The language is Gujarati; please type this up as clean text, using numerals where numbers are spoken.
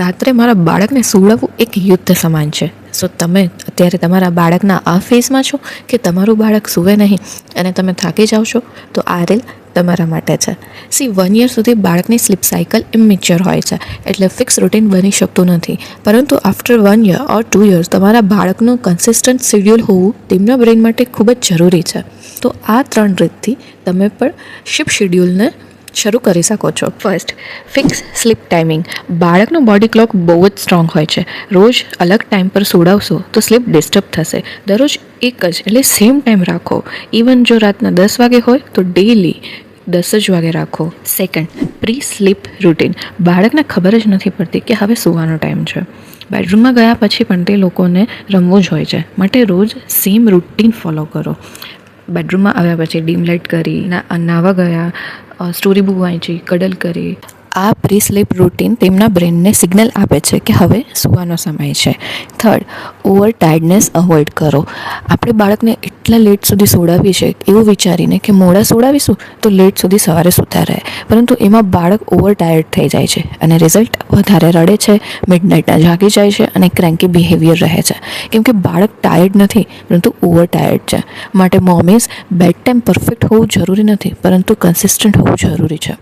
રાત્રે મારા બાળકને સુવડાવવું એક યુદ્ધ સમાન છે. સો તમે અત્યારે તમારા બાળકના આ ફેઝમાં છો કે તમારું બાળક સૂવે નહીં અને તમે થાકી જાઓ છો, તો આ રીલ તમારા માટે છે. 1 યર સુધી બાળકની સ્લીપ સાયકલ ઇમેચ્યોર હોય છે, એટલે ફિક્સ રૂટીન બની શકતું નથી. પરંતુ આફ્ટર 1 યર ઓર 2 યર્સ તમારા બાળકનું કન્સિસ્ટન્ટ શેડ્યુલ હોવું તેમના બ્રેઇન માટે ખૂબ જ જરૂરી છે. તો આ 3 રીતથી તમે પણ સ્લીપ શેડ્યુલને શરૂ કરી શકો છો. First, fix sleep timing. બાળકનો બોડી ક્લોક બહુ જ સ્ટ્રોંગ હોય છે. રોજ અલગ ટાઈમ પર સુવડાવશો તો સ્લીપ ડિસ્ટર્બ થશે. દરરોજ એક જ એટલે સેમ ટાઈમ રાખો. ઇવન જો રાતના 10 વાગે હોય તો ડેલી 10 જ વાગે રાખો. Second, pre sleep routine. બાળકને ખબર જ નથી પડતી કે હવે સૂવાનો ટાઈમ છે. બેડરૂમમાં ગયા પછી પણ તે લોકોને રમવું જ હોય છે, માટે રોજ સેમ રૂટીન ફોલો કરો. બેડરૂમમાં આવ્યા પછી ડીમ લાઇટ કરી, નાહવા ગયા, સ્ટોરી બુક વાંચી, કડલ કરી. આ પ્રી સ્લીપ રૂટીન તેમના બ્રેનને સિગ્નલ આપે છે કે હવે સૂવાનો સમય છે. થર્ડ, ઓવર ટાયર્ડનેસ અવોઇડ કરો. આપણે બાળકને એટલા લેટ સુધી સુવડાવીએ છીએ એવું વિચારીને કે મોડા સુવડાવીશું તો લેટ સુધી સવારે સૂતા રહે, પરંતુ એમાં બાળક ઓવર ટાયર્ડ થઈ જાય છે અને રિઝલ્ટ વધારે રડે છે, મિડનાઇટના જાગી જાય છે અને ક્રેન્કી બિહેવિયર રહે છે, કેમ કે બાળક ટાયર્ડ નથી પરંતુ ઓવર ટાયર્ડ છે. માટે મોમીઝ બેડ ટાઈમ પરફેક્ટ હોવું જરૂરી નથી, પરંતુ કન્સિસ્ટન્ટ હોવું જરૂરી છે.